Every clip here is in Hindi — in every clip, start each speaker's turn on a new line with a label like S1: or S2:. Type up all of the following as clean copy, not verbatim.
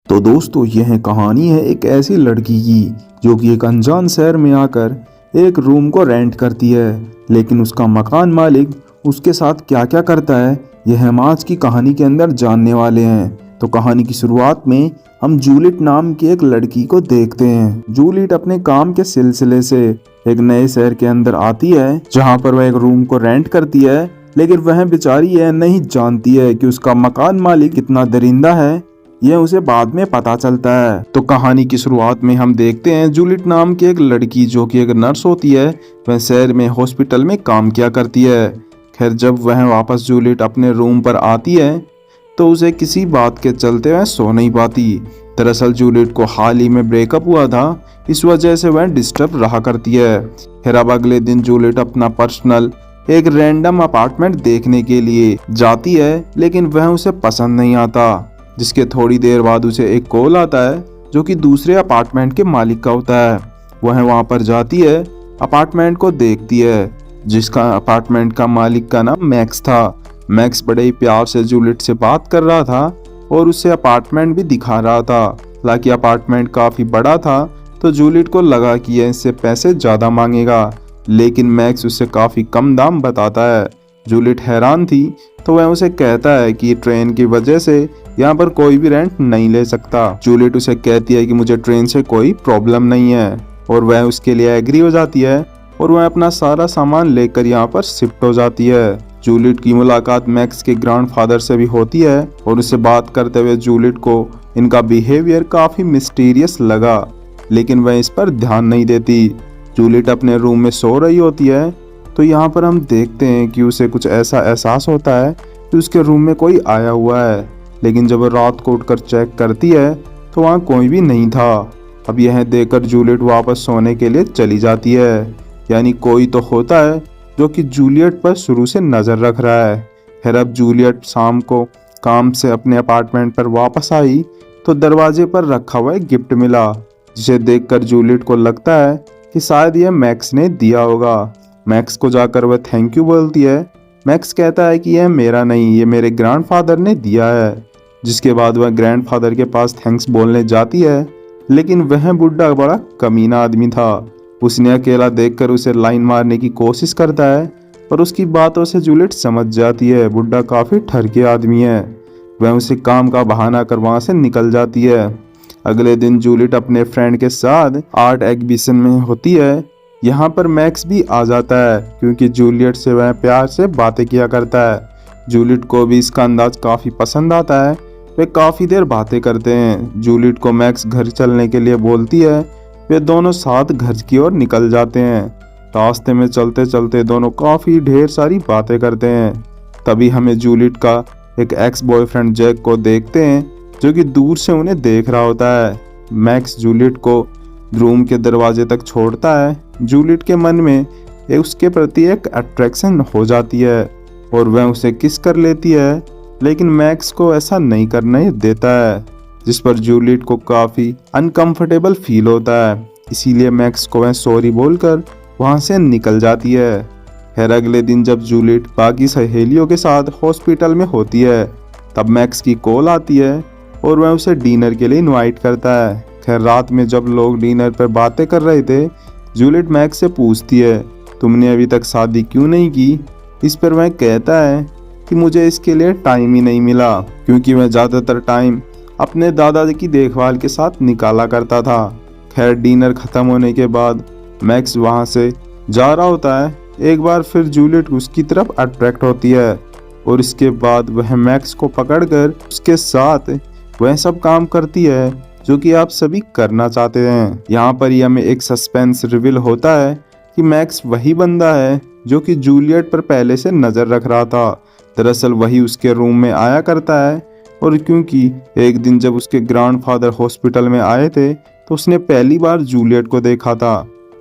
S1: तो दोस्तों यह कहानी है एक ऐसी लड़की की जो कि एक अनजान शहर में आकर एक रूम को रेंट करती है। लेकिन उसका मकान मालिक उसके साथ क्या क्या करता है यह हम आज की कहानी के अंदर जानने वाले हैं। तो कहानी की शुरुआत में हम जूलियट नाम की एक लड़की को देखते हैं। जूलियट अपने काम के सिलसिले से एक नए शहर के अंदर आती है जहां पर वह एक रूम को रेंट करती है। लेकिन वह बेचारी यह नहीं जानती है कि उसका मकान मालिक कितना दरिंदा है, यह उसे बाद में पता चलता है। तो कहानी की शुरुआत में हम देखते हैं जूलियट नाम की एक लड़की जो कि एक नर्स होती है, वह शहर में हॉस्पिटल में काम किया करती है। खैर जब वह वापस जूलियट अपने रूम पर आती है तो उसे किसी बात के चलते वह सो नहीं पाती। दरअसल जूलियट को हाल ही में ब्रेकअप हुआ था, इस वजह से वह डिस्टर्ब रहा करती है। फिर अब अगले दिन जूलियट अपना पर्सनल एक रैंडम अपार्टमेंट देखने के लिए जाती है, लेकिन वह उसे पसंद नहीं आता। जिसके थोड़ी देर बाद उसे एक कॉल आता है जो कि दूसरे अपार्टमेंट के मालिक का होता है। वह वहां पर जाती है, अपार्टमेंट को देखती है, जिसका अपार्टमेंट का मालिक का नाम मैक्स था। मैक्स बड़े ही प्यार से जूलियट से बात कर रहा था और उसे अपार्टमेंट भी दिखा रहा था। हालांकि अपार्टमेंट काफी बड़ा था तो जूलियट को लगा कि यह इससे पैसे ज्यादा मांगेगा, लेकिन मैक्स उससे काफी कम दाम बताता है। जूलियट हैरान थी तो वह उसे कहता है कि ट्रेन की वजह से यहाँ पर कोई भी रेंट नहीं ले सकता। जूलियट उसे कहती है कि मुझे ट्रेन से कोई प्रॉब्लम नहीं है और वह उसके लिए एग्री हो जाती है और वह अपना सारा सामान लेकर यहाँ पर शिफ्ट हो जाती है। जूलियट की मुलाकात मैक्स के ग्रैंडफादर से भी होती है और उससे बात करते हुए जूलियट को इनका बिहेवियर काफी मिस्टीरियस लगा, लेकिन वह इस पर ध्यान नहीं देती। जूलियट अपने रूम में सो रही होती है तो यहाँ पर हम देखते हैं कि उसे कुछ ऐसा एहसास होता है कि उसके रूम में कोई आया हुआ है। लेकिन जब वह रात को उठकर चेक करती है तो वहाँ कोई भी नहीं था। अब यह देखकर जूलियट वापस सोने के लिए चली जाती है, यानी कोई तो होता है जो कि जूलियट पर शुरू से नजर रख रहा है। फिर अब जूलियट शाम को काम से अपने अपार्टमेंट पर वापस आई तो दरवाजे पर रखा हुआ एक गिफ्ट मिला, जिसे देखकर जूलियट को लगता है कि शायद यह मैक्स ने दिया होगा। मैक्स को जाकर वह थैंक यू बोलती है। मैक्स कहता है कि यह मेरा नहीं, ये मेरे ग्रैंडफादर ने दिया है। जिसके बाद वह ग्रैंडफादर के पास थैंक्स बोलने जाती है, लेकिन वह बुढ़ा बड़ा कमीना आदमी था। उसने अकेला देखकर उसे लाइन मारने की कोशिश करता है, पर उसकी बातों से जूलियट समझ जाती है बुढ़ा काफी ठरके आदमी है। वह उसे काम का बहाना कर वहां से निकल जाती है। अगले दिन जूलियट अपने फ्रेंड के साथ आर्ट एग्जीबिशन में होती है। यहाँ पर मैक्स भी आ जाता है क्योंकि जूलियट से वह प्यार से बातें किया करता है। जूलियट को भी इसका अंदाज काफी पसंद आता है। वे काफी देर बातें करते हैं। जूलियट को मैक्स घर चलने के लिए बोलती है। वे दोनों साथ घर की ओर निकल जाते हैं। रास्ते में चलते चलते दोनों काफी ढेर सारी बातें करते हैं। तभी हमें जूलियट का एक एक्स बॉयफ्रेंड जैक को देखते हैं जो कि दूर से उन्हें देख रहा होता है। मैक्स जूलियट को रूम के दरवाजे तक छोड़ता है। जूलियट के मन में उसके प्रति एक अट्रैक्शन हो जाती है और वह उसे किस कर लेती है, लेकिन मैक्स को ऐसा नहीं करने देता है, जिस पर जूलियट को काफी अनकंफर्टेबल फील होता है। इसीलिए मैक्स को वह सॉरी बोलकर वहां से निकल जाती है। खैर अगले दिन जब जूलियट बाकी सहेलियों के साथ हॉस्पिटल में होती है तब मैक्स की कॉल आती है और वह उसे डिनर के लिए इनवाइट करता है। खैर रात में जब लोग डिनर पर बातें कर रहे थे, जूलियट मैक्स से पूछती है तुमने अभी तक शादी क्यों नहीं की। इस पर वह कहता है कि मुझे इसके लिए टाइम ही नहीं मिला, क्योंकि मैं ज़्यादातर टाइम अपने दादाजी की देखभाल के साथ निकाला करता था। खैर डिनर खत्म होने के बाद मैक्स वहां से जा रहा होता है। एक बार फिर जूलियट उसकी तरफ अट्रैक्ट होती है और इसके बाद वह मैक्स को पकड़कर उसके साथ वह सब काम करती है जो कि आप सभी करना चाहते हैं। यहाँ पर ही हमें एक सस्पेंस रिवील होता है कि मैक्स वही बंदा है जो कि जूलियट पर पहले से नजर रख रहा था। दरअसल वही उसके रूम में आया करता है और क्योंकि एक दिन जब उसके ग्रैंडफादर हॉस्पिटल में आए थे तो उसने पहली बार जूलियट को देखा था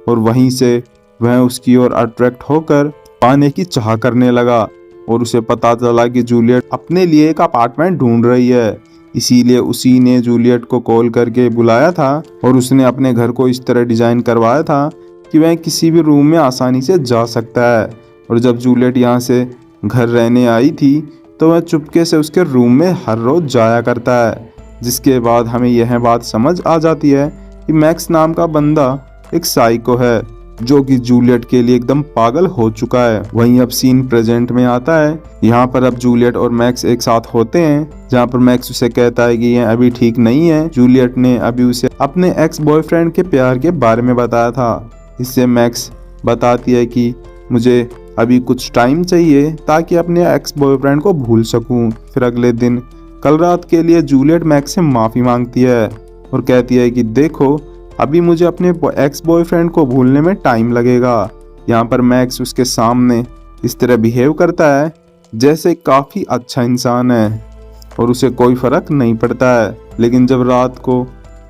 S1: और वहीं से वह उसकी ओर अट्रैक्ट होकर पाने की चाह करने लगा और उसे पता चला कि जूलियट अपने लिए एक अपार्टमेंट ढूंढ रही है। इसीलिए उसी ने जूलियट को कॉल करके बुलाया था और उसने अपने घर को इस तरह डिजाइन करवाया था कि वह किसी भी रूम में आसानी से जा सकता है। और जब जूलियट यहाँ से घर रहने आई थी तो वह चुपके से उसके रूम में हर रोज जाया करता है। जिसके बाद हमें यह बात समझ आ जाती है कि मैक्स नाम का बंदा एक साइको है जो कि जूलियट के लिए एकदम पागल हो चुका है। वहीं अब सीन प्रेजेंट में आता है। यहाँ पर अब जूलियट और मैक्स एक साथ होते हैं, जहाँ पर मैक्स उसे कहता है कि यह अभी ठीक नहीं है। जूलियट ने अभी उसे अपने एक्स बॉयफ्रेंड के प्यार के बारे में बताया था। इससे मैक्स बताती है कि मुझे अभी कुछ टाइम चाहिए ताकि अपने एक्स बॉयफ्रेंड को भूल सकूं। फिर अगले दिन कल रात के लिए जूलियट मैक्स से माफ़ी मांगती है और कहती है कि देखो, अभी मुझे अपने एक्स बॉयफ्रेंड को भूलने में टाइम लगेगा। यहाँ पर मैक्स उसके सामने इस तरह बिहेव करता है जैसे काफ़ी अच्छा इंसान है और उसे कोई फ़र्क नहीं पड़ता है। लेकिन जब रात को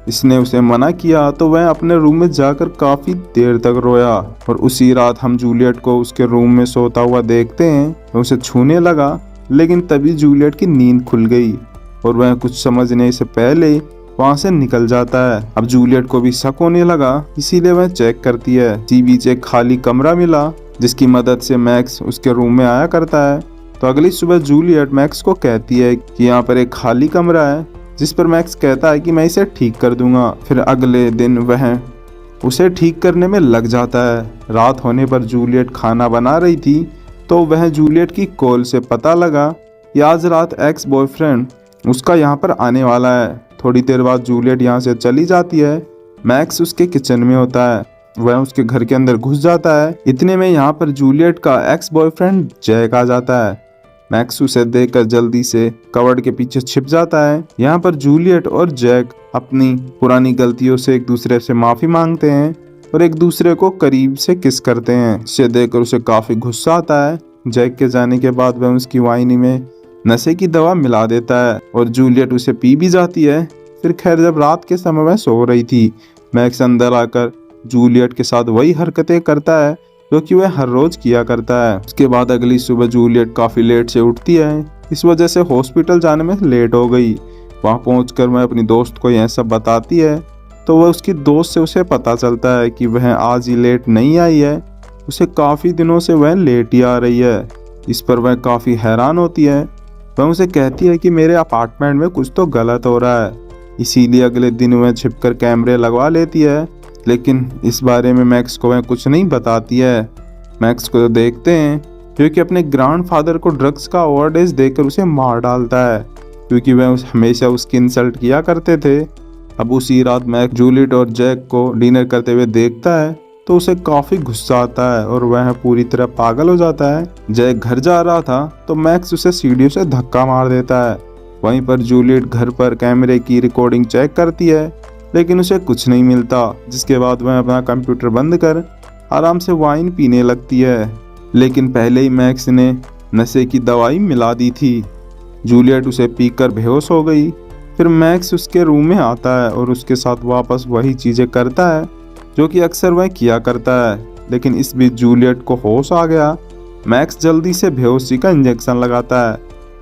S1: इसने उसे मना किया तो वह अपने रूम में जाकर काफ़ी देर तक रोया। और उसी रात हम जूलियट को उसके रूम में सोता हुआ देखते हैं। वह उसे छूने लगा, लेकिन तभी जूलियट की नींद खुल गई और वह कुछ समझने से पहले वहाँ से निकल जाता है। अब जूलियट को भी शक होने लगा, इसीलिए वह चेक करती है। इसी बीच एक खाली कमरा मिला जिसकी मदद से मैक्स उसके रूम में आया करता है। तो अगली सुबह जूलियट मैक्स को कहती है कि यहाँ पर एक खाली कमरा है, जिस पर मैक्स कहता है कि मैं इसे ठीक कर दूंगा। फिर अगले दिन वह उसे ठीक करने में लग जाता है। रात होने पर जूलियट खाना बना रही थी तो वह जूलियट की कॉल से पता लगा कि आज रात एक्स बॉयफ्रेंड उसका यहाँ पर आने वाला है। थोड़ी देर बाद जूलियट यहाँ से चली जाती है। मैक्स उसके किचन में होता है, वह उसके घर के अंदर घुस जाता है। इतने में यहाँ पर जूलियट का एक्स बॉयफ्रेंड जैक आ जाता है। मैक्स उसे देखकर जल्दी से कवर्ड के पीछे छिप जाता है। यहाँ पर जूलियट और जैक अपनी पुरानी गलतियों से एक दूसरे से माफी मांगते हैं और एक दूसरे को करीब से किस करते हैं। इसे देखकर उसे काफी गुस्सा आता है। जैक के जाने के बाद वह उसकी वाइन में नशे की दवा मिला देता है और जूलियट उसे पी भी जाती है। फिर खैर जब रात के समय वह सो रही थी, मैक्स अंदर आकर जूलियट के साथ वही हरकतें करता है जो कि वह हर रोज किया करता है। उसके बाद अगली सुबह जूलियट काफी लेट से उठती है, इस वजह से हॉस्पिटल जाने में लेट हो गई। वहां पहुंचकर वह अपनी दोस्त को यह सब बताती है तो वह उसकी दोस्त से उसे पता चलता है कि वह आज ही लेट नहीं आई है, उसे काफी दिनों से वह लेट ही आ रही है। इस पर वह काफी हैरान होती है। वह उसे कहती है कि मेरे अपार्टमेंट में कुछ तो गलत हो रहा है, इसीलिए अगले दिन वह छिपकर कैमरे लगवा लेती है। लेकिन इस बारे में मैक्स को वह कुछ नहीं बताती है। मैक्स को देखते हैं क्योंकि अपने ग्रैंडफादर को ड्रग्स का ओवरडोज देकर उसे मार डालता है, क्योंकि वह हमेशा उसकी इंसल्ट किया करते थे। अब उसी रात मैक्स जूलियट और जैक को डिनर करते हुए देखता है तो उसे काफी गुस्सा आता है और वह पूरी तरह पागल हो जाता है। जैक घर जा रहा था तो मैक्स उसे सीढ़ियों से धक्का मार देता है। वहीं पर जूलियट घर पर कैमरे की रिकॉर्डिंग चेक करती है, लेकिन उसे कुछ नहीं मिलता। जिसके बाद वह अपना कंप्यूटर बंद कर आराम से वाइन पीने लगती है। लेकिन पहले ही मैक्स ने नशे की दवाई मिला दी थी। जूलियट उसे पीकर बेहोश हो गई। फिर मैक्स उसके रूम में आता है और उसके साथ वापस वही चीजें करता है जो कि अक्सर वह किया करता है। लेकिन इस बीच जूलियट को होश आ गया। मैक्स जल्दी से बेहोशी का इंजेक्शन लगाता है,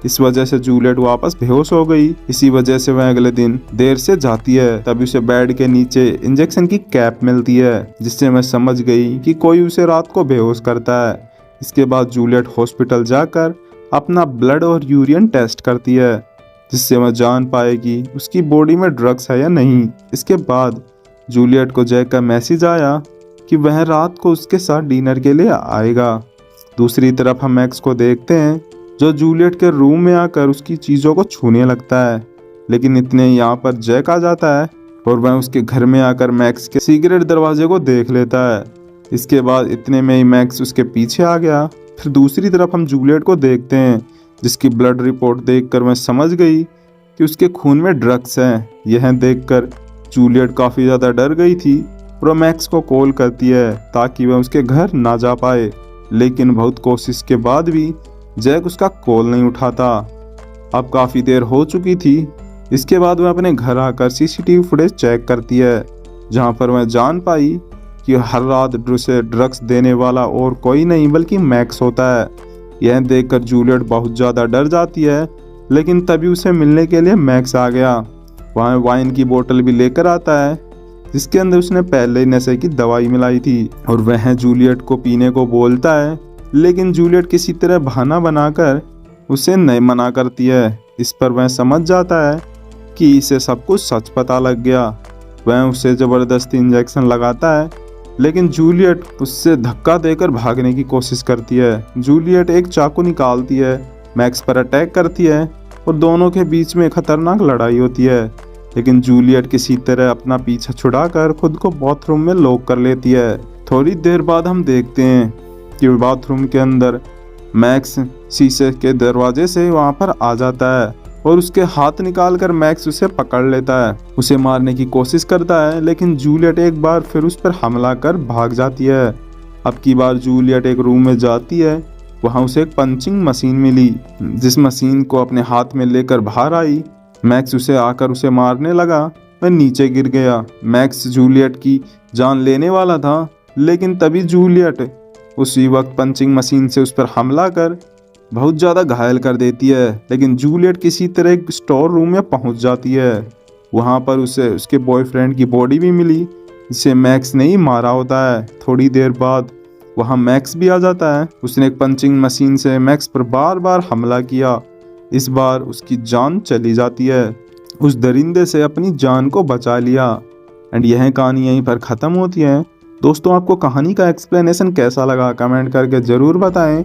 S1: इस वजह से जूलियट वापस बेहोश हो गई। इसी वजह से वह अगले दिन देर से जाती है। तभी उसे बेड के नीचे इंजेक्शन की कैप मिलती है, जिससे वह समझ गई कि कोई उसे रात को बेहोश करता है। इसके बाद जूलियट हॉस्पिटल जाकर अपना ब्लड और यूरिन टेस्ट करती है, जिससे वह जान पाएगी उसकी बॉडी में ड्रग्स है या नहीं। इसके बाद जूलियट को जैक का मैसेज आया कि वह रात को उसके साथ डिनर के लिए आएगा। दूसरी तरफ हम मैक्स को देखते हैं जो जूलियट के रूम में आकर उसकी चीज़ों को छूने लगता है। लेकिन इतने यहाँ पर जैक आ जाता है और वह उसके घर में आकर मैक्स के सीक्रेट दरवाजे को देख लेता है। इसके बाद इतने में ही मैक्स उसके पीछे आ गया। फिर दूसरी तरफ हम जूलियट को देखते हैं, जिसकी ब्लड रिपोर्ट देखकर मैं समझ गई कि उसके खून में ड्रग्स हैं। यह देखकर जूलियट काफ़ी ज़्यादा डर गई थी और मैक्स को कॉल करती है ताकि वह उसके घर ना जा पाए। लेकिन बहुत कोशिश के बाद भी जैक उसका कॉल नहीं उठाता। अब काफ़ी देर हो चुकी थी। इसके बाद वह अपने घर आकर सीसीटीवी फुटेज चेक करती है, जहां पर वह जान पाई कि हर रात उसे ड्रग्स देने वाला और कोई नहीं बल्कि मैक्स होता है। यह देखकर जूलियट बहुत ज़्यादा डर जाती है, लेकिन तभी उसे मिलने के लिए मैक्स आ गया। वहाँ वाइन की बोतल भी लेकर आता है, जिसके अंदर उसने पहले ही नशे की दवाई मिलाई थी और वह जूलियट को पीने को बोलता है। लेकिन जूलियट किसी तरह बहाना बनाकर उसे नहीं मना करती है। इस पर वह समझ जाता है कि इसे सब कुछ सच पता लग गया। वह उसे ज़बरदस्ती इंजेक्शन लगाता है, लेकिन जूलियट उससे धक्का देकर भागने की कोशिश करती है। जूलियट एक चाकू निकालती है, मैक्स पर अटैक करती है और दोनों के बीच में खतरनाक लड़ाई होती है। लेकिन जूलियट किसी तरह अपना पीछा छुड़ाकर खुद को बाथरूम में लॉक कर लेती है। थोड़ी देर बाद हम देखते हैं कि बाथरूम के अंदर मैक्स शीशे के दरवाजे से वहां पर आ जाता है और उसके हाथ निकालकर मैक्स उसे पकड़ लेता है। उसे मारने की कोशिश करता है, लेकिन जूलियट एक बार फिर उस पर हमला कर भाग जाती है। अब की बार जूलियट एक रूम में जाती है। वहां उसे एक पंचिंग मशीन मिली। जिस मशीन को अपने हाथ में लेकर बाहर आई, मैक्स उसे आकर उसे मारने लगा। वह नीचे गिर गया। मैक्स जूलियट की जान लेने वाला था, लेकिन तभी जूलियट उसी वक्त पंचिंग मशीन से उस पर हमला कर बहुत ज़्यादा घायल कर देती है। लेकिन जूलियट किसी तरह एक स्टोर रूम में पहुंच जाती है। वहां पर उसे उसके बॉयफ्रेंड की बॉडी भी मिली, जिसे मैक्स ने ही मारा होता है। थोड़ी देर बाद वहां मैक्स भी आ जाता है। उसने एक पंचिंग मशीन से मैक्स पर बार बार हमला किया। इस बार उसकी जान चली जाती है। उस दरिंदे से अपनी जान को बचा लिया। एंड यह कहानी यहीं पर ख़त्म होती है। दोस्तों, आपको कहानी का एक्सप्लेनेशन कैसा लगा कमेंट करके ज़रूर बताएं।